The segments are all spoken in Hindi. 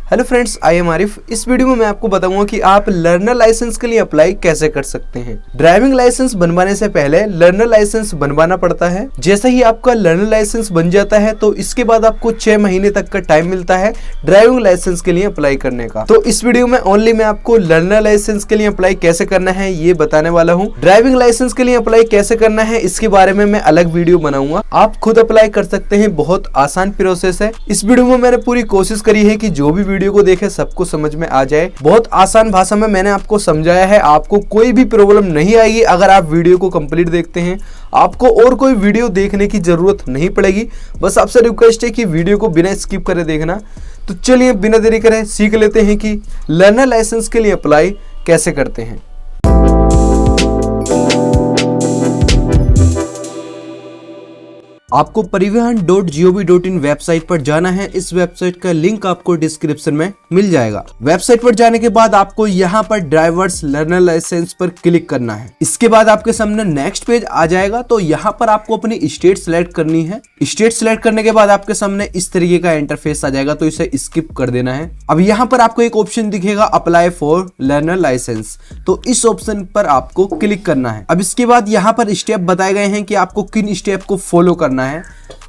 Hello friends, I am Arif. इस वीडियो में मैं आपको बताऊंगा कि आप लर्नर लाइसेंस के लिए अप्लाई कैसे कर सकते हैं। ड्राइविंग लाइसेंस बनवाने से पहले लर्नर लाइसेंस बनवाना पड़ता है। जैसे ही आपका लर्नर लाइसेंस बन जाता है तो इसके बाद आपको 6 महीने तक का टाइम मिलता है ड्राइविंग लाइसेंस के लिए अप्लाई करने का। तो इस वीडियो में ओनली मैं आपको लर्नर लाइसेंस के लिए अप्लाई कैसे करना है ये बताने वाला हूँ। ड्राइविंग लाइसेंस के लिए अप्लाई कैसे करना है इसके बारे में मैं अलग वीडियो बनाऊंगा। आप खुद अप्लाई कर सकते हैं, बहुत आसान प्रोसेस है। इस वीडियो में मैंने पूरी कोशिश करी है कि जो भी वीडियो को देखे सबको समझ में आ जाए। बहुत आसान भाषा में मैंने आपको समझाया है, आपको कोई भी प्रॉब्लम नहीं आएगी अगर आप वीडियो को कंप्लीट देखते हैं। आपको और कोई वीडियो देखने की जरूरत नहीं पड़ेगी। बस आपसे रिक्वेस्ट है कि वीडियो को बिना स्किप करे देखना। तो चलिए बिना देरी करे सीख लेते हैं कि लर्नर लाइसेंस के लिए अप्लाई कैसे करते हैं। आपको परिवहन.gov.in वेबसाइट पर जाना है। इस वेबसाइट का लिंक आपको डिस्क्रिप्शन में मिल जाएगा। वेबसाइट पर जाने के बाद आपको यहाँ पर ड्राइवर्स लर्नर लाइसेंस पर क्लिक करना है। इसके बाद आपके सामने नेक्स्ट पेज आ जाएगा। तो यहाँ पर आपको अपनी स्टेट सिलेक्ट करनी है। स्टेट सिलेक्ट करने के बाद आपके सामने इस तरीके का इंटरफेस आ जाएगा, तो इसे स्किप कर देना है। अब यहाँ पर आपको एक ऑप्शन दिखेगा अप्लाई फॉर लर्नर लाइसेंस, तो इस ऑप्शन पर आपको क्लिक करना है। अब इसके बाद यहाँ पर स्टेप बताए गए हैं कि आपको किन स्टेप को फॉलो करना है।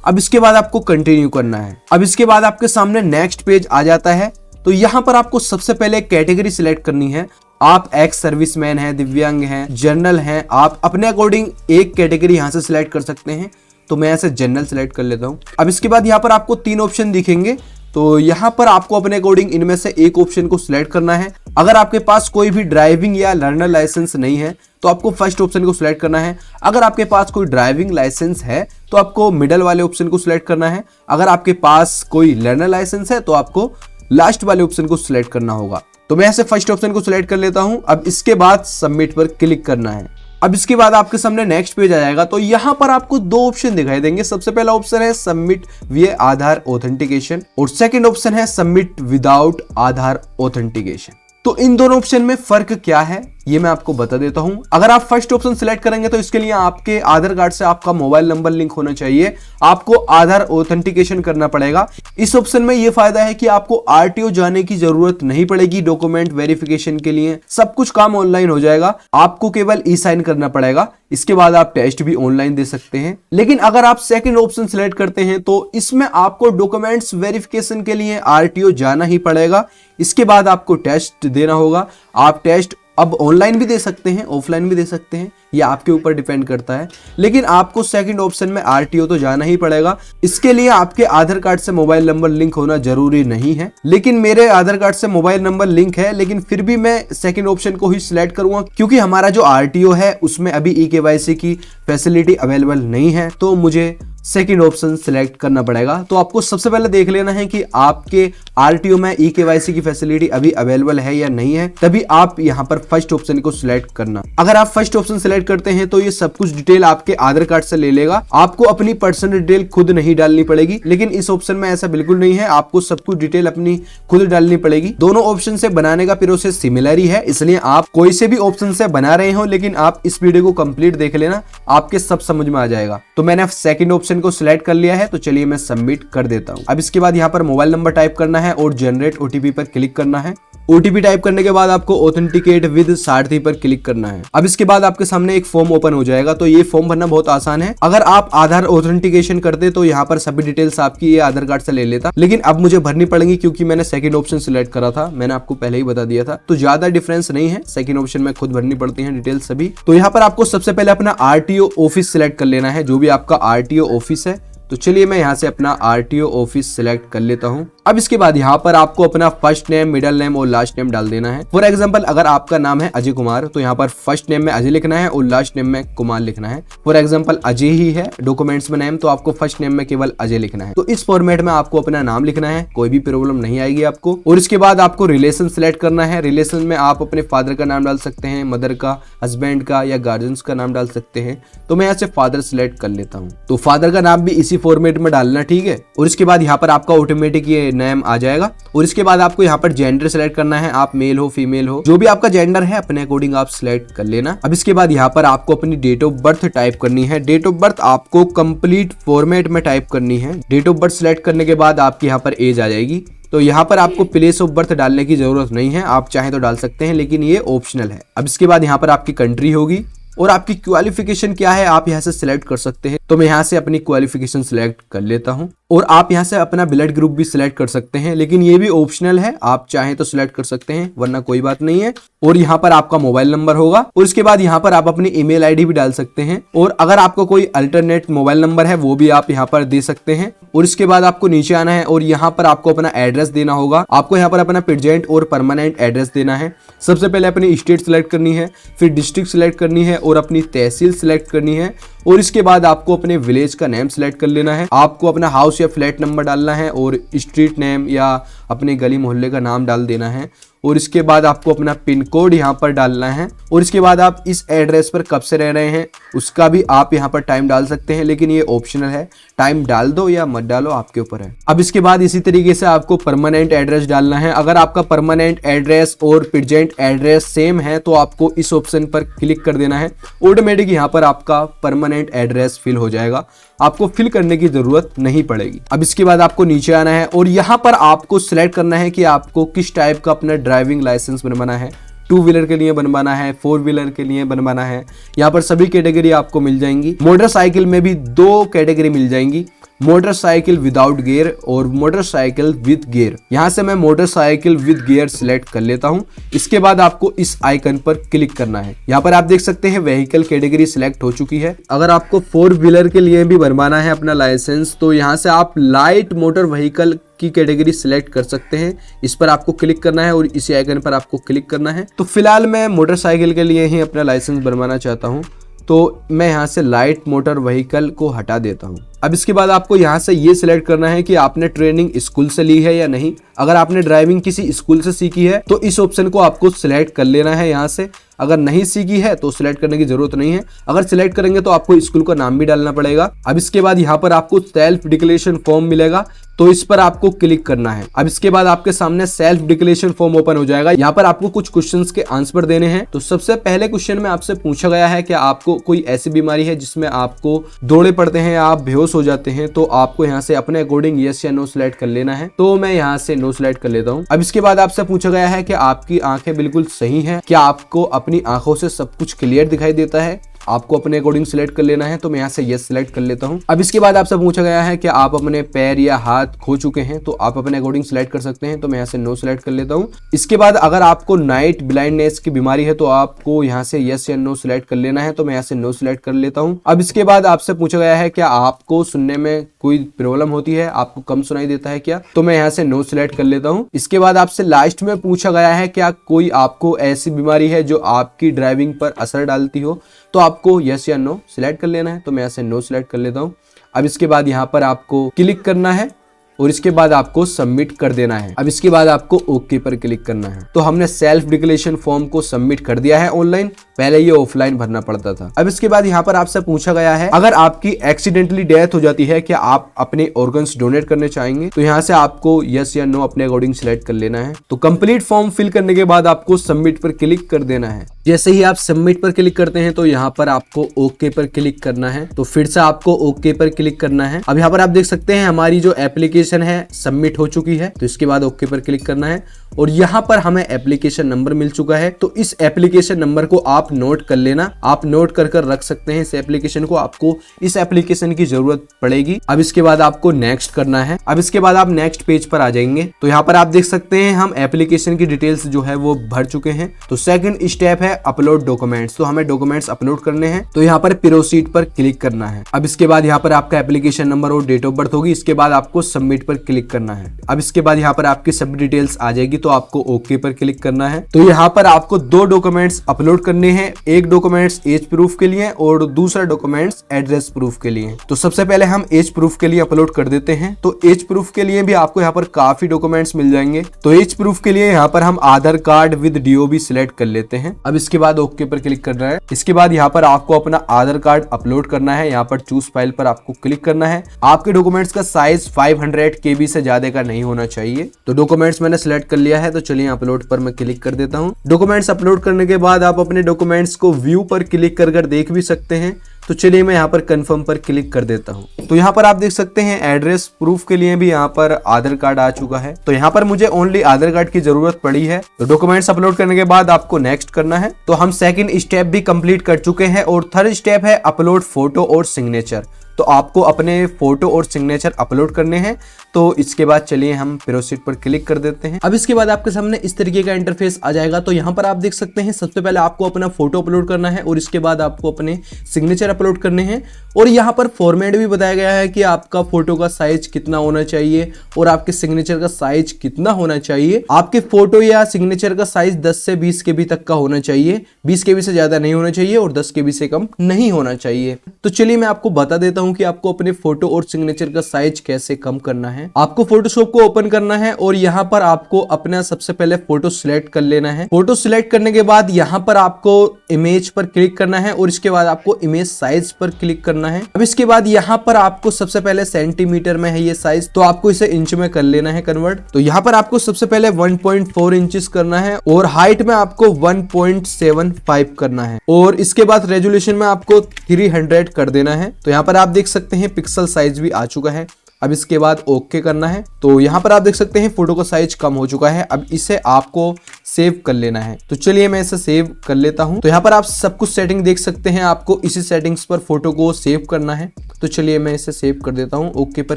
अब इसके बाद आपको कंटिन्यू करना है। अब इसके बाद आपके सामने नेक्स्ट पेज आ जाता है। तो यहाँ पर आपको सबसे पहले कैटेगरी सिलेक्ट करनी है। आप एक्स सर्विसमैन हैं, दिव्यांग हैं, जनरल हैं, आप अपने अकॉर्डिंग एक कैटेगरी यहाँ से सिलेक्ट कर सकते हैं। तो मैं ऐसे जनरल सिलेक्ट कर लेता हूँ। अब इसके बाद यहाँ पर आपको 3 ऑप्शन दिखेंगे। तो यहाँ पर आपको अपने अकॉर्डिंग इनमें से एक ऑप्शन को सिलेक्ट करना है। अगर आपके पास कोई भी ड्राइविंग या लर्नर लाइसेंस नहीं है तो आपको फर्स्ट ऑप्शन को सिलेक्ट करना है। अगर आपके पास कोई ड्राइविंग लाइसेंस है तो आपको मिडल वाले ऑप्शन को सिलेक्ट करना है। अगर आपके पास कोई लर्नर लाइसेंस है तो आपको लास्ट वाले ऑप्शन को सिलेक्ट करना होगा। तो मैं ऐसे फर्स्ट ऑप्शन को सिलेक्ट कर लेता हूं। अब इसके बाद सबमिट पर क्लिक करना है। अब इसके बाद आपके सामने नेक्स्ट पेज आ जाएगा। तो यहाँ पर आपको 2 ऑप्शन दिखाई देंगे। सबसे पहला ऑप्शन है सबमिट विद आधार ऑथेंटिकेशन और सेकंड ऑप्शन है सबमिट विदाउट आधार ऑथेंटिकेशन। तो इन दोनों ऑप्शन में फर्क क्या है ये मैं आपको बता देता हूं। अगर आप फर्स्ट ऑप्शन सिलेक्ट करेंगे तो इसके लिए आपके आधार कार्ड से आपका मोबाइल नंबर लिंक होना चाहिए। आपको आधार ऑथेंटिकेशन करना पड़ेगा। इस ऑप्शन में ये फायदा है कि आपको आरटीओ जाने की जरूरत नहीं पड़ेगी। डॉक्यूमेंट वेरिफिकेशन के लिए सब कुछ काम ऑनलाइन हो जाएगा। आपको केवल ई साइन करना पड़ेगा। इसके बाद आप टेस्ट भी ऑनलाइन दे सकते हैं। लेकिन अगर आप सेकंड ऑप्शन सिलेक्ट करते हैं तो इसमें आपको डॉक्यूमेंट्स वेरिफिकेशन के लिए आरटीओ जाना ही पड़ेगा। इसके बाद आपको टेस्ट देना होगा। आप टेस्ट अब ऑनलाइन भी दे सकते हैं, ऑफलाइन भी दे सकते हैं, ये आपके ऊपर डिपेंड करता है। लेकिन आपको सेकंड ऑप्शन में आरटीओ तो जाना ही पड़ेगा। इसके लिए आपके आधार कार्ड से मोबाइल नंबर लिंक होना जरूरी नहीं है। लेकिन मेरे आधार कार्ड से मोबाइल नंबर लिंक है, लेकिन फिर भी मैं सेकंड ऑप्शन को ही सिलेक्ट करूंगा क्योंकि हमारा जो आरटीओ है उसमें अभी ई-केवाईसी की फैसिलिटी अवेलेबल नहीं है। तो मुझे सेकंड ऑप्शन सिलेक्ट करना पड़ेगा। तो आपको सबसे पहले देख लेना है कि आपके आरटीओ में ई-केवाईसी की फैसिलिटी अभी अवेलेबल है या नहीं है, तभी आप यहाँ पर फर्स्ट ऑप्शन को सिलेक्ट करना। अगर आप फर्स्ट ऑप्शन सिलेक्ट करते हैं तो ये सब कुछ डिटेल आपके आधार कार्ड से ले लेगा। आपको अपनी पर्सनल डिटेल खुद नहीं डालनी पड़ेगी। लेकिन इस ऑप्शन में ऐसा बिल्कुल नहीं है, आपको सब कुछ डिटेल अपनी खुद डालनी पड़ेगी। दोनों ऑप्शन से बनाने का प्रोसेस सिमिलर ही है, इसलिए आप कोई से भी ऑप्शन से बना रहे हो लेकिन आप इस वीडियो को कंप्लीट देख लेना, आपके सब समझ में आ जाएगा। तो मैंने सेकंड ऑप्शन को सिलेक्ट कर लिया है। तो चलिए मैं सबमिट कर देता हूं। अब इसके बाद यहाँ पर मोबाइल नंबर टाइप करना है और जनरेट ओटीपी पर क्लिक करना है। ओटीपी टाइप करने के बाद आपको ऑथेंटिकेट विद सारथी पर क्लिक करना है। अब इसके बाद आपके सामने एक फॉर्म ओपन हो जाएगा। तो ये फॉर्म भरना बहुत आसान है। अगर आप आधार ऑथेंटिकेशन करते तो यहाँ पर सभी डिटेल्स आपकी ये आधार कार्ड से ले लेता, लेकिन अब मुझे भरनी पड़ेगी क्योंकि मैंने सेकंड ऑप्शन सिलेक्ट करा था। मैंने आपको पहले ही बता दिया था। तो ज्यादा डिफरेंस नहीं है, सेकंड ऑप्शन में खुद भरनी पड़ती है डिटेल्स सभी। तो यहाँ पर आपको सबसे पहले अपना आरटीओ ऑफिस सिलेक्ट कर लेना है, जो भी आपका आरटीओ ऑफिस है। तो चलिए मैं यहाँ से अपना आरटीओ ऑफिस सिलेक्ट कर लेता हूँ। अब इसके बाद यहाँ पर आपको अपना फर्स्ट नेम, मिडिल नेम और लास्ट नेम डाल देना है। फॉर एग्जांपल अगर आपका नाम है अजय कुमार तो यहाँ पर फर्स्ट नेम में अजय लिखना है और लास्ट नेम में कुमार लिखना है। फॉर एग्जांपल अजय ही है डॉक्यूमेंट्स में नेम, तो आपको फर्स्ट नेम में केवल अजय लिखना है। तो इस फॉर्मेट में आपको अपना नाम लिखना है, कोई भी प्रॉब्लम नहीं आएगी आपको। और इसके बाद आपको रिलेशन सिलेक्ट करना है। रिलेशन में आप अपने फादर का नाम डाल सकते हैं, मदर का, हस्बैंड का या गार्जियंस का नाम डाल सकते हैं। तो मैं यहाँ से फादर सिलेक्ट कर लेता हूँ। तो फादर का नाम भी इसी फॉर्मेट में डालना, ठीक है। और इसके बाद यहाँ पर आपका ऑटोमेटिक ये नेम आ जाएगा। और इसके बाद आपको यहाँ पर जेंडर सेलेक्ट करना है। आप मेल हो फीमेल हो, जो भी आपका जेंडर है अपने अकॉर्डिंग आप सिलेक्ट कर लेना। अब इसके बाद यहाँ पर आपको अपनी डेट ऑफ बर्थ टाइप करनी है। डेट ऑफ बर्थ आपको कंप्लीट फॉर्मेट में टाइप करनी है। डेट ऑफ बर्थ सिलेक्ट करने के बाद आपकी यहाँ पर एज आ जाएगी। तो यहाँ पर आपको प्लेस ऑफ बर्थ डालने की जरूरत नहीं है, आप चाहें तो डाल सकते हैं, लेकिन ये ऑप्शनल है। अब इसके बाद यहाँ पर आपकी कंट्री होगी और आपकी क्वालिफिकेशन क्या है आप यहाँ से सिलेक्ट कर सकते हैं। तो मैं यहाँ से अपनी क्वालिफिकेशन सिलेक्ट कर लेता हूँ और आप यहाँ से अपना ब्लड ग्रुप भी सिलेक्ट कर सकते हैं, लेकिन ये भी ऑप्शनल है, आप चाहें तो सिलेक्ट कर सकते हैं वरना कोई बात नहीं है। और यहाँ पर आपका मोबाइल नंबर होगा और इसके बाद यहाँ पर आप अपनी ईमेल आईडी भी डाल सकते हैं और अगर आपको कोई अल्टरनेट मोबाइल नंबर है वो भी आप यहाँ पर दे सकते हैं। और इसके बाद आपको नीचे आना है और यहाँ पर आपको अपना एड्रेस देना होगा। आपको यहाँ पर अपना प्रेजेंट और परमानेंट एड्रेस देना है। सबसे पहले अपनी स्टेट सिलेक्ट करनी है, फिर डिस्ट्रिक्ट सिलेक्ट करनी है और अपनी तहसील सिलेक्ट करनी है और इसके बाद आपको अपने विलेज का नेम सिलेक्ट कर लेना है। आपको अपना हाउस या फ्लैट नंबर डालना है और स्ट्रीट नेम या अपने गली मोहल्ले का नाम डाल देना है और इसके बाद आपको अपना पिन कोड यहाँ पर डालना है और इसके बाद आप इस एड्रेस पर कब से रह रहे हैं उसका भी आप यहाँ पर टाइम डाल सकते हैं, लेकिन ये ऑप्शनल है, टाइम डाल दो या मत डालो आपके ऊपर है। अब इसके बाद इसी तरीके से आपको परमानेंट एड्रेस डालना है। अगर आपका परमानेंट एड्रेस और प्रेजेंट एड्रेस सेम है तो आपको इस ऑप्शन पर क्लिक कर देना है। ऑटोमेटिक यहाँ पर आपका परमानेंट एड्रेस फिल हो जाएगा, आपको फिल करने की जरूरत नहीं पड़ेगी। अब इसके बाद आपको नीचे आना है और यहाँ पर आपको सिलेक्ट करना है कि आपको किस टाइप का अपना ड्राइविंग लाइसेंस बनवाना है। 2 व्हीलर के लिए बनवाना है, 4 व्हीलर के लिए बनवाना है। यहाँ पर सभी कैटेगरी आपको मिल जाएंगी। मोटरसाइकिल में भी 2 कैटेगरी मिल जाएंगी, मोटरसाइकिल विदाउट गियर और मोटरसाइकिल विद गियर। यहाँ से मैं मोटरसाइकिल विद गियर सिलेक्ट कर लेता हूँ। इसके बाद आपको इस आइकन पर क्लिक करना है। यहाँ पर आप देख सकते हैं व्हीकल कैटेगरी सिलेक्ट हो चुकी है। अगर आपको 4 व्हीलर के लिए भी बनवाना है अपना लाइसेंस तो यहाँ से आप लाइट मोटर व्हीकल की कैटेगरी सिलेक्ट कर सकते हैं। इस पर आपको क्लिक करना है और इसी आइकन पर आपको क्लिक करना है। तो फिलहाल मैं मोटरसाइकिल के लिए ही अपना लाइसेंस बनवाना चाहता हूँ, तो मैं यहाँ से लाइट मोटर व्हीकल को हटा देता हूँ। अब इसके बाद आपको यहाँ से ये सिलेक्ट करना है कि आपने ट्रेनिंग स्कूल से ली है या नहीं। अगर आपने ड्राइविंग किसी स्कूल से सीखी है तो इस ऑप्शन को आपको सिलेक्ट कर लेना है यहाँ से। अगर नहीं सीखी है तो सिलेक्ट करने की जरूरत नहीं है। अगर सिलेक्ट करेंगे तो आपको स्कूल का नाम भी डालना पड़ेगा। अब इसके बाद यहाँ पर आपको सेल्फ डिक्लेरेशन फॉर्म मिलेगा तो इस पर आपको क्लिक करना है। अब इसके बाद आपके सामने सेल्फ डिक्लेरेशन फॉर्म ओपन हो जाएगा। यहाँ पर आपको कुछ क्वेश्चंस के आंसर देने हैं। तो सबसे पहले क्वेश्चन में आपसे पूछा गया है कि आपको कोई ऐसी बीमारी है जिसमें आपको दौड़े पड़ते हैं या आप बेहोश हो जाते हैं, तो आपको यहाँ से अपने अकॉर्डिंग यस या नो सिलेक्ट कर लेना है। तो मैं यहाँ से नो सिलेक्ट कर लेता हूँ। अब इसके बाद आपसे पूछा गया है कि आपकी आंखें बिल्कुल सही हैं, क्या आपको अपनी आंखों से सब कुछ क्लियर दिखाई देता है, आपको अपने अकॉर्डिंग सिलेक्ट कर लेना है। तो मैं यहाँ से यस सिलेक्ट कर लेता हूँ। अब इसके बाद आपसे पूछा गया है कि आप अपने पैर या हाथ खो चुके हैं, तो आप अपने अकॉर्डिंग सिलेक्ट कर सकते हैं। तो मैं यहाँ से नो सिलेक्ट कर लेता हूँ। इसके बाद अगर आपको नाइट ब्लाइंडनेस की बीमारी है तो आपको यहाँ से यस या नो सिलेक्ट कर लेना है। तो मैं यहाँ से नो सिलेक्ट कर लेता हूँ। अब इसके बाद आपसे पूछा गया है क्या आपको सुनने में कोई प्रॉब्लम होती है, आपको कम सुनाई देता है क्या, तो मैं यहाँ से नो सिलेक्ट कर लेता हूँ। इसके बाद आपसे लास्ट में पूछा गया है क्या कोई आपको ऐसी बीमारी है जो आपकी ड्राइविंग पर असर डालती हो, तो आपको यस या नो सिलेक्ट कर लेना है। तो मैं यहाँ से नो सिलेक्ट कर लेता हूँ। अब इसके बाद यहाँ पर आपको क्लिक करना है और इसके बाद आपको सबमिट कर देना है। अब इसके बाद आपको ओके पर क्लिक करना है। तो हमने सेल्फ डिक्लेरेशन फॉर्म को सबमिट कर दिया है ऑनलाइन, पहले ये ऑफलाइन भरना पड़ता था। अब इसके बाद यहाँ पर आपसे पूछा गया है अगर आपकी एक्सीडेंटली डेथ हो जाती है क्या आप अपने ऑर्गन्स डोनेट करने चाहेंगे, तो यहाँ से आपको यस या नो अपने अकॉर्डिंग सिलेक्ट कर लेना है। तो कंप्लीट फॉर्म फिल करने के बाद आपको सबमिट पर क्लिक कर देना है। जैसे ही आप सबमिट पर क्लिक करते हैं तो यहाँ पर आपको ओके पर क्लिक करना है। तो फिर से आपको ओके पर क्लिक करना है। अब यहाँ पर आप देख सकते हैं हमारी जो एप्लीकेशन है सबमिट हो चुकी है। तो इसके बाद ओके पर क्लिक करना है और यहाँ पर हमें एप्लीकेशन नंबर मिल चुका है। तो इस एप्लीकेशन नंबर को आप नोट कर लेना, आप नोट कर रख सकते हैं इस एप्लीकेशन को, आपको इस एप्लीकेशन की जरूरत पड़ेगी। अब इसके बाद आपको नेक्स्ट करना है। अब इसके बाद आप नेक्स्ट पेज पर आ जाएंगे। तो यहाँ पर आप देख सकते हैं हम एप्लीकेशन की डिटेल्स जो है वो भर चुके हैं। तो सेकंड स्टेप है अपलोड डॉक्यूमेंट्स। तो हमें डॉक्यूमेंट्स अपलोड करने हैं। तो यहाँ पर प्रोसीड पर क्लिक करना है। अब इसके बाद यहाँ पर आपका एप्लीकेशन नंबर और डेट ऑफ बर्थ होगी। इसके बाद आपको सबमिट पर क्लिक करना है। अब इसके बाद यहाँ पर आपकी सब डिटेल्स आ जाएगी। तो आपको ओके पर क्लिक करना है। तो यहाँ पर आपको 2 डॉक्यूमेंट्स अपलोड करने हैं, एक डॉक्यूमेंट्स एज प्रूफ के लिए और दूसरा डॉक्यूमेंट्स एड्रेस प्रूफ के लिए। तो सबसे पहले हम एज प्रूफ के लिए अपलोड कर देते हैं। तो एज प्रूफ के लिए भी आपको यहाँ पर काफी डॉक्यूमेंट्स मिल जाएंगे। तो एज प्रूफ के लिए यहाँ पर हम आधार कार्ड विद DOB सिलेक्ट कर लेते हैं। अब इसके बाद ओके पर क्लिक करना है। इसके बाद यहाँ पर आपको अपना आधार कार्ड अपलोड करना है। यहाँ पर चूज फाइल पर आपको क्लिक करना है। आपके डॉक्यूमेंट्स का साइज 500 300 KB से ज्यादा का नहीं होना चाहिए। तो डॉक्यूमेंट्स मैंने सिलेक्ट कर लिया है, तो चलिए अपलोड पर मैं क्लिक कर देता हूँ। डॉक्यूमेंट्स अपलोड करने के बाद आप अपने डॉक्यूमेंट्स को व्यू पर क्लिक कर देख भी सकते हैं। तो चलिए मैं यहाँ पर कंफर्म पर क्लिक कर देता हूँ। तो यहाँ पर आप देख सकते हैं एड्रेस प्रूफ के लिए भी यहाँ पर आधार कार्ड आ चुका है। तो यहाँ पर मुझे ओनली आधार कार्ड की जरूरत पड़ी है। तो डॉक्यूमेंट्स अपलोड करने के बाद आपको नेक्स्ट करना है। तो हम सेकंड स्टेप भी कंप्लीट कर चुके हैं और थर्ड स्टेप है अपलोड फोटो और सिग्नेचर। तो आपको अपने फोटो और सिग्नेचर अपलोड करने हैं। तो इसके बाद चलिए हम प्रोसीड पर क्लिक कर देते हैं। अब इसके बाद आपके सामने इस तरीके का इंटरफेस आ जाएगा। तो यहाँ पर आप देख सकते हैं सबसे पहले आपको अपना फोटो अपलोड करना है और इसके बाद आपको अपने सिग्नेचर अपलोड करने हैं। और यहाँ पर फॉर्मेट भी बताया गया है कि आपका फोटो का साइज कितना होना चाहिए और आपके सिग्नेचर का साइज कितना होना चाहिए। आपके फोटो या सिग्नेचर का साइज 10 से 20 KB तक का होना चाहिए। 20 KB से ज्यादा नहीं होना चाहिए और 10 KB से कम नहीं होना चाहिए। तो चलिए मैं आपको बता देता हूँ कि आपको अपने फोटो और सिग्नेचर का साइज कैसे कम करना है। आपको फोटोशॉप को ओपन करना है और यहाँ पर आपको अपना सबसे पहले फोटो सिलेक्ट कर लेना है। फोटो सिलेक्ट करने के बाद यहाँ पर आपको इमेज पर क्लिक करना है और इसके बाद आपको इमेज साइज पर क्लिक करना है। अब इसके बाद यहाँ पर आपको सबसे पहले सेंटीमीटर में है ये साइज, तो आपको इसे इंच में कर लेना है कन्वर्ट। तो यहाँ पर आपको सबसे पहले 1.4 इंचेस करना है और हाइट में आपको 1.75 करना है और इसके बाद रेजोल्यूशन में आपको 300 कर देना है। तो यहाँ पर आप देख सकते हैं पिक्सल साइज भी आ चुका है। अब इसके बाद ओके करना है। तो यहाँ पर आप देख सकते हैं फोटो का साइज कम हो चुका है। अब इसे आपको सेव कर लेना है। तो चलिए मैं इसे सेव कर लेता हूँ। तो यहाँ पर आप सब कुछ सेटिंग देख सकते हैं। आपको इसी सेटिंग्स पर फोटो को सेव करना है। तो चलिए मैं इसे सेव कर देता हूँ। ओके पर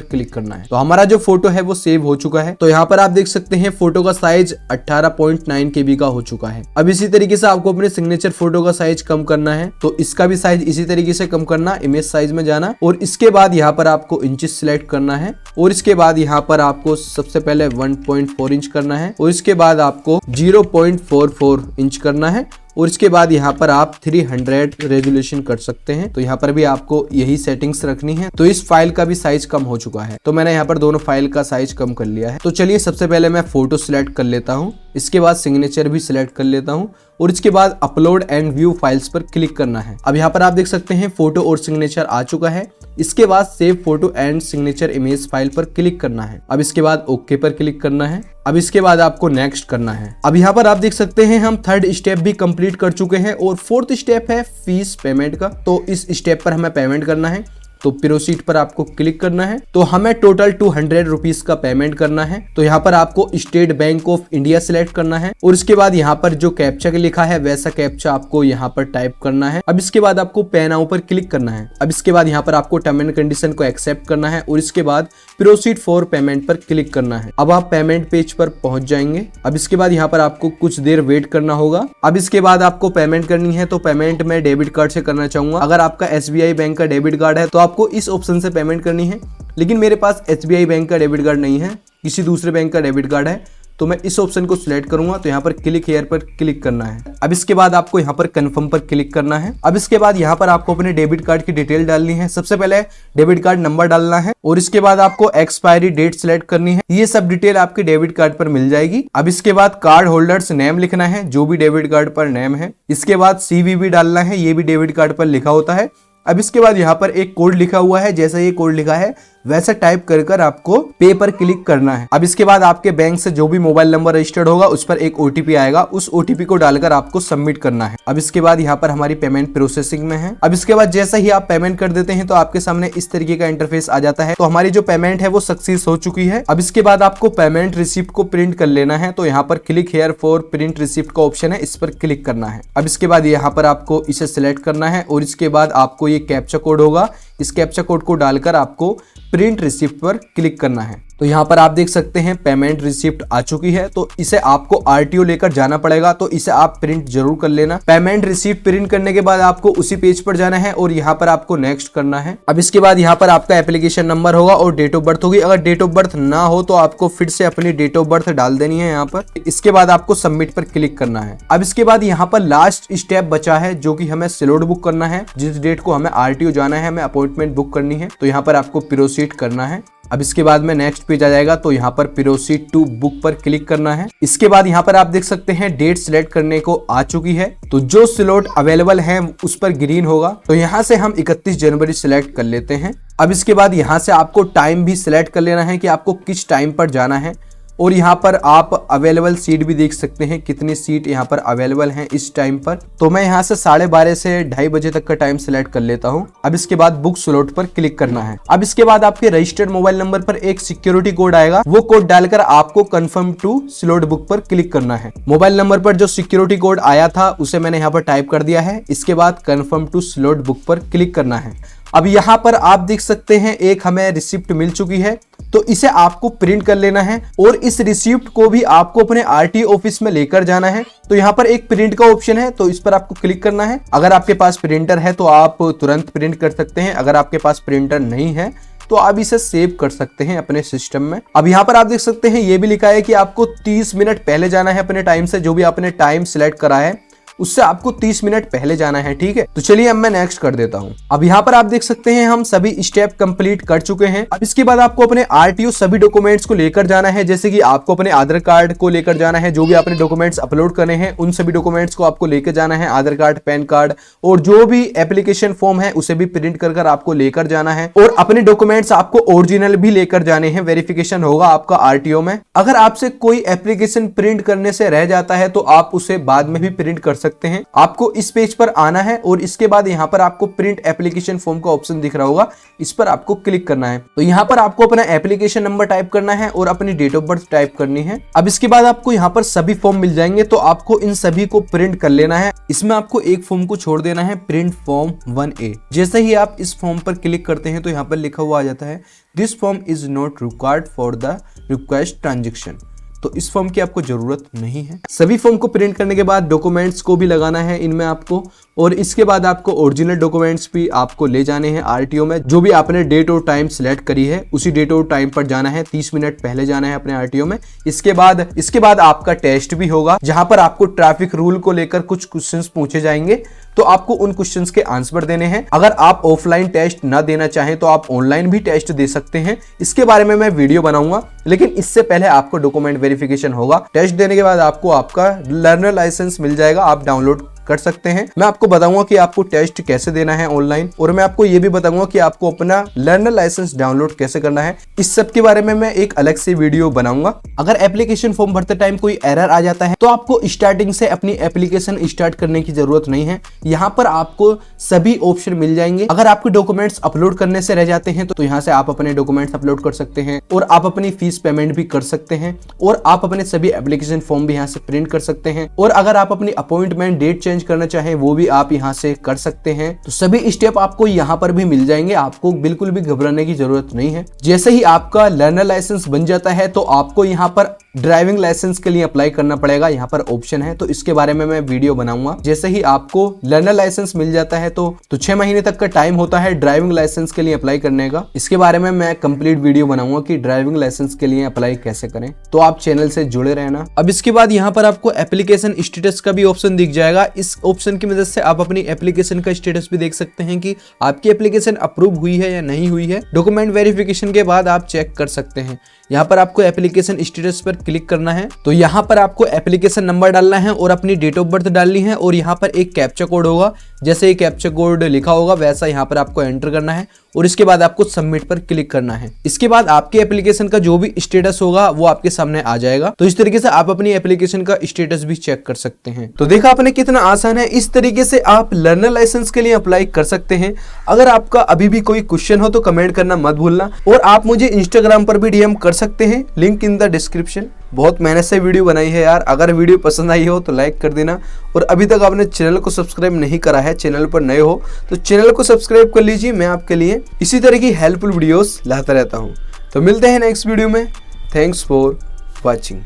क्लिक करना है। तो हमारा जो फोटो है वो सेव हो चुका है। तो यहाँ पर आप देख सकते हैं फोटो का साइज 18.9 KB का हो चुका है। अब इसी तरीके से आपको अपने सिग्नेचर फोटो का साइज कम करना है। तो इसका भी साइज इसी तरीके से कम करना, इमेज साइज में जाना और इसके बाद यहाँ पर आपको इंचेस सिलेक्ट करना है और इसके बाद यहाँ पर आपको सबसे पहले 1.4 इंच करना है और इसके बाद आपको 0.44 इंच करना है और इसके बाद यहाँ पर आप 300 रेजोल्यूशन कर सकते हैं। तो यहाँ पर भी आपको यही सेटिंग्स रखनी है। तो इस फाइल का भी साइज कम हो चुका है। तो मैंने यहाँ पर दोनों फाइल का साइज कम कर लिया है। तो चलिए सबसे पहले मैं फोटो सिलेक्ट कर लेता हूँ, इसके बाद सिग्नेचर भी सिलेक्ट कर लेता हूँ और इसके बाद अपलोड एंड व्यू फाइल्स पर क्लिक करना है। अब यहाँ पर आप देख सकते हैं फोटो और सिग्नेचर आ चुका है। इसके बाद save photo and signature image file पर क्लिक करना है। अब इसके बाद ओके पर क्लिक करना है। अब इसके बाद आपको नेक्स्ट करना है। अब यहाँ पर आप देख सकते हैं हम थर्ड स्टेप भी कंप्लीट कर चुके हैं और फोर्थ स्टेप है फीस पेमेंट का। तो इस स्टेप पर हमें पेमेंट करना है। तो प्रोसीड पर आपको क्लिक करना है। तो हमें टोटल 200 रुपीज का पेमेंट करना है। तो यहाँ पर आपको state bank of India select करना है और इसके बाद यहाँ पर जो कैप्चा लिखा है वैसा कैप्चा आपको यहाँ पर टाइप करना है। अब इसके बाद आपको पे नाउ पर क्लिक करना है। अब इसके बाद यहाँ पर आपको टर्म एंड कंडीशन को एक्सेप्ट करना है और इसके बाद प्रोसीड फॉर पेमेंट पर क्लिक करना है। अब आप पेमेंट पेज पर पहुंच जाएंगे। अब इसके बाद यहाँ पर आपको कुछ देर वेट करना होगा। अब इसके बाद आपको पेमेंट करनी है। तो पेमेंट मैं डेबिट कार्ड से करना चाहूंगा। अगर आपका SBI बैंक का डेबिट कार्ड है तो आपको इस ऑप्शन से पेमेंट करनी है, लेकिन मेरे पास SBI बैंक का डेबिट कार्ड नहीं है, किसी दूसरे बैंक का डेबिट कार्ड है। तो मैं इस ऑप्शन को सिलेक्ट करूंगा। तो यहाँ पर क्लिक हियर पर क्लिक करना है। अब इसके बाद आपको यहाँ पर कंफर्म पर क्लिक करना है। अब इसके बाद यहाँ पर आपको अपने डेबिट कार्ड की डिटेल डालनी है। सबसे पहले डेबिट कार्ड नंबर डालना है और इसके बाद आपको एक्सपायरी डेट सिलेक्ट करनी है। ये सब डिटेल आपके डेबिट कार्ड पर मिल जाएगी। अब इसके बाद कार्ड होल्डर्स नेम लिखना है, जो भी डेबिट कार्ड पर नेम है। इसके बाद CVV डालना है, ये भी डेबिट कार्ड पर लिखा होता है। अब इसके बाद यहाँ पर एक कोड लिखा हुआ है, जैसा ये कोड लिखा है वैसा टाइप कर आपको पे पर क्लिक करना है। अब इसके बाद आपके बैंक से जो भी मोबाइल नंबर रजिस्टर्ड होगा उस पर एक OTP आएगा, उस OTP को डालकर आपको सबमिट करना है। अब इसके बाद यहाँ पर हमारी पेमेंट प्रोसेसिंग में है। अब इसके बाद जैसा ही आप पेमेंट कर देते हैं तो आपके सामने इस तरीके का इंटरफेस आ जाता है। तो हमारी जो पेमेंट है वो सक्सेस हो चुकी है। अब इसके बाद आपको पेमेंट रिसिप्ट को प्रिंट कर लेना है। तो यहाँ पर click here for print receipt का ऑप्शन है, इस पर क्लिक करना है। अब इसके बाद यहाँ पर आपको इसे सिलेक्ट करना है और इसके बाद आपको ये कैप्चा कोड होगा, इस कैप्चा कोड को डालकर आपको प्रिंट रिसिप्ट पर क्लिक करना है। तो यहाँ पर आप देख सकते हैं पेमेंट रिसिप्ट आ चुकी है। तो इसे आपको RTO लेकर जाना पड़ेगा, तो इसे आप प्रिंट जरूर कर लेना। पेमेंट रिसिप्ट प्रिंट करने के बाद आपको उसी पेज पर जाना है और यहाँ पर आपको नेक्स्ट करना है। अब इसके बाद यहाँ पर आपका एप्लीकेशन नंबर होगा और डेट ऑफ बर्थ होगी। अगर डेट ऑफ बर्थ ना हो तो आपको फिर से अपनी डेट ऑफ बर्थ डाल देनी है यहाँ पर। इसके बाद आपको सबमिट पर क्लिक करना है। अब इसके बाद यहाँ पर लास्ट स्टेप बचा है, जो कि हमें स्लॉट बुक करना है। जिस डेट को हमें RTO जाना है, हमें अपॉइंटमेंट बुक करनी है। तो यहाँ पर आपको प्रोसीड करना है। अब इसके बाद में नेक्स्ट पेज आ जाएगा, तो यहाँ पर प्रोसीड टू बुक पर क्लिक करना है। इसके बाद यहाँ पर आप देख सकते हैं डेट सिलेक्ट करने को आ चुकी है, तो जो स्लॉट अवेलेबल है उस पर ग्रीन होगा, तो यहाँ से हम 31 जनवरी सिलेक्ट कर लेते हैं। अब इसके बाद यहाँ से आपको टाइम भी सिलेक्ट कर लेना है कि आपको किस टाइम पर जाना है, और यहाँ पर आप अवेलेबल सीट भी देख सकते हैं कितनी सीट यहाँ पर अवेलेबल हैं इस टाइम पर। तो मैं यहाँ से 12:30 से 2:30 बजे तक का टाइम सिलेक्ट कर लेता हूँ। अब इसके बाद बुक स्लॉट पर क्लिक करना है। अब इसके बाद आपके रजिस्टर्ड मोबाइल नंबर पर एक सिक्योरिटी कोड आएगा, वो कोड डालकर आपको कंफर्म टू स्लॉट बुक पर क्लिक करना है। मोबाइल नंबर पर जो सिक्योरिटी कोड आया था उसे मैंने यहाँ पर टाइप कर दिया है। इसके बाद कंफर्म टू स्लॉट बुक पर क्लिक करना है। अब यहाँ पर आप देख सकते हैं एक हमें रिसिप्ट मिल चुकी है, तो इसे आपको प्रिंट कर लेना है और इस रिसिप्ट को भी आपको अपने आरटीओ ऑफिस में लेकर जाना है। तो यहाँ पर एक प्रिंट का ऑप्शन है, तो इस पर आपको क्लिक करना है। अगर आपके पास प्रिंटर है तो आप तुरंत प्रिंट कर सकते हैं, अगर आपके पास प्रिंटर नहीं है तो आप इसे सेव कर सकते हैं अपने सिस्टम में। अब यहाँ पर आप देख सकते हैं ये भी लिखा है कि आपको 30 मिनट पहले जाना है अपने टाइम से, जो भी आपने टाइम सिलेक्ट करा है उससे आपको 30 मिनट पहले जाना है, ठीक है। तो चलिए अब मैं नेक्स्ट कर देता हूं। अब यहाँ पर आप देख सकते हैं हम सभी स्टेप कंप्लीट कर चुके हैं। अब इसके बाद आपको अपने आरटीओ सभी डॉक्यूमेंट्स को लेकर जाना है, जैसे कि आपको अपने आधार कार्ड को लेकर जाना है, जो भी आपने डॉक्यूमेंट्स अपलोड करने हैं उन सभी डॉक्यूमेंट्स को आपको लेकर जाना है, आधार कार्ड, पैन कार्ड और जो भी एप्लीकेशन फॉर्म है उसे भी प्रिंट कर आपको लेकर जाना है, और अपने डॉक्यूमेंट्स आपको ओरिजिनल भी लेकर जाने हैं, वेरिफिकेशन होगा आपका आरटीओ में। अगर आपसे कोई एप्लीकेशन प्रिंट करने से रह जाता है तो आप उसे बाद में भी प्रिंट कर सकते हैं। आपको इस पेज पर आना है और इसके बाद यहाँ पर आपको प्रिंट एप्लीकेशन फॉर्म का ऑप्शन दिख रहा होगा, इस पर आपको क्लिक करना है। तो यहाँ पर आपको अपना एप्लीकेशन नंबर टाइप करना है और अपनी डेट ऑफ बर्थ टाइप करनी है। अब इसके बाद आपको यहाँ पर सभी फॉर्म मिल जाएंगे, तो आपको इन सभी को प्रिंट कर लेना है। इसमें आपको एक फॉर्म को छोड़ देना है, प्रिंट फॉर्म 1A। जैसे ही आप इस फॉर्म पर क्लिक करते हैं तो यहाँ पर लिखा हुआ आ जाता है this form is not required for the request transaction. तो इस फॉर्म की आपको जरूरत नहीं है। सभी फॉर्म को प्रिंट करने के बाद डॉक्यूमेंट्स को भी लगाना है इनमें आपको, और इसके बाद आपको ओरिजिनल डॉक्यूमेंट्स भी आपको ले जाने हैं आरटीओ में। जो भी आपने डेट और टाइम सिलेक्ट करी है उसी डेट और टाइम पर जाना है, 30 मिनट पहले जाना है अपने आरटीओ में। इसके बाद आपका टेस्ट भी होगा, जहां पर आपको ट्रैफिक रूल को लेकर कुछ क्वेश्चंस पूछे जाएंगे, तो आपको उन क्वेश्चंस के आंसर देने हैं। अगर आप ऑफलाइन टेस्ट ना देना चाहें तो आप ऑनलाइन भी टेस्ट दे सकते हैं, इसके बारे में मैं वीडियो बनाऊंगा, लेकिन इससे पहले आपको डॉक्यूमेंट वेरिफिकेशन होगा। टेस्ट देने के बाद आपको आपका लर्नर लाइसेंस मिल जाएगा, आप डाउनलोड कर सकते हैं। मैं आपको बताऊंगा कि आपको टेस्ट कैसे देना है ऑनलाइन, और मैं आपको ये भी बताऊंगा कि आपको अपना लर्नर लाइसेंस डाउनलोड कैसे करना है। इस सब के बारे में मैं एक अलग से वीडियो बनाऊंगा। अगर एप्लीकेशन फॉर्म भरते टाइम कोई एरर आ जाता है तो आपको स्टार्टिंग से अपनी एप्लीकेशन स्टार्ट करने की जरूरत नहीं है। यहाँ पर आपको सभी ऑप्शन मिल जाएंगे। अगर आपके डॉक्यूमेंट्स अपलोड करने से रह जाते हैं तो यहाँ से आप अपने डॉक्यूमेंट्स अपलोड कर सकते हैं, और आप अपनी फीस पेमेंट भी कर सकते हैं, और आप अपने सभी एप्लीकेशन फॉर्म भी यहाँ से प्रिंट कर सकते हैं, और अगर आप अपनी अपॉइंटमेंट डेट चेंज करना चाहें वो भी आप यहां से कर सकते हैं। तो सभी स्टेप आपको यहां पर भी मिल जाएंगे, आपको बिल्कुल भी घबराने की जरूरत नहीं है। जैसे ही आपका लर्नर लाइसेंस बन जाता है तो आपको यहां पर ड्राइविंग लाइसेंस के लिए अप्लाई करना पड़ेगा, यहाँ पर ऑप्शन है, तो इसके बारे में मैं वीडियो बनाऊंगा। जैसे ही आपको लर्नर लाइसेंस मिल जाता है तो 6 महीने तक का टाइम होता है ड्राइविंग लाइसेंस के लिए अप्लाई करने का। इसके बारे में मैं कंप्लीट वीडियो बनाऊंगा कि ड्राइविंग लाइसेंस के लिए अप्लाई कैसे करें, तो आप चैनल से जुड़े रहना। अब इसके बाद यहाँ पर आपको एप्लीकेशन स्टेटस का भी ऑप्शन दिख जाएगा। इस ऑप्शन की मदद से आप अपनी एप्लीकेशन का स्टेटस भी देख सकते हैं कि आपकी एप्लीकेशन अप्रूव हुई है या नहीं हुई है। डॉक्यूमेंट वेरिफिकेशन के बाद आप चेक कर सकते हैं। यहाँ पर आपको एप्लीकेशन स्टेटस पर क्लिक करना है, तो यहाँ पर आपको एप्लीकेशन नंबर डालना है और अपनी डेट ऑफ बर्थ डालनी है, और यहाँ पर एक कैप्चा कोड होगा, जैसे ये कैप्चा कोड लिखा होगा वैसा यहाँ पर आपको एंटर करना है, और इसके बाद आपको सबमिट पर क्लिक करना है। इसके बाद आपके एप्लीकेशन का जो भी स्टेटस होगा वो आपके सामने आ जाएगा। तो इस तरीके से आप अपनी एप्लीकेशन का स्टेटस भी चेक कर सकते हैं। तो देखा आपने कितना आसान है, इस तरीके से आप लर्नर लाइसेंस के लिए अप्लाई कर सकते हैं। अगर आपका अभी भी कोई क्वेश्चन हो तो कमेंट करना मत भूलना, और आप मुझे इंस्टाग्राम पर भी डीएम कर सकते हैं, लिंक इन द डिस्क्रिप्शन। बहुत मेहनत से वीडियो बनाई है यार, अगर वीडियो पसंद आई हो तो लाइक कर देना, और अभी तक आपने चैनल को सब्सक्राइब नहीं करा है, चैनल पर नए हो तो चैनल को सब्सक्राइब कर लीजिए। मैं आपके लिए इसी तरह की हेल्पफुल वीडियोस लाता रहता हूँ। तो मिलते हैं नेक्स्ट वीडियो में। Thanks for watching.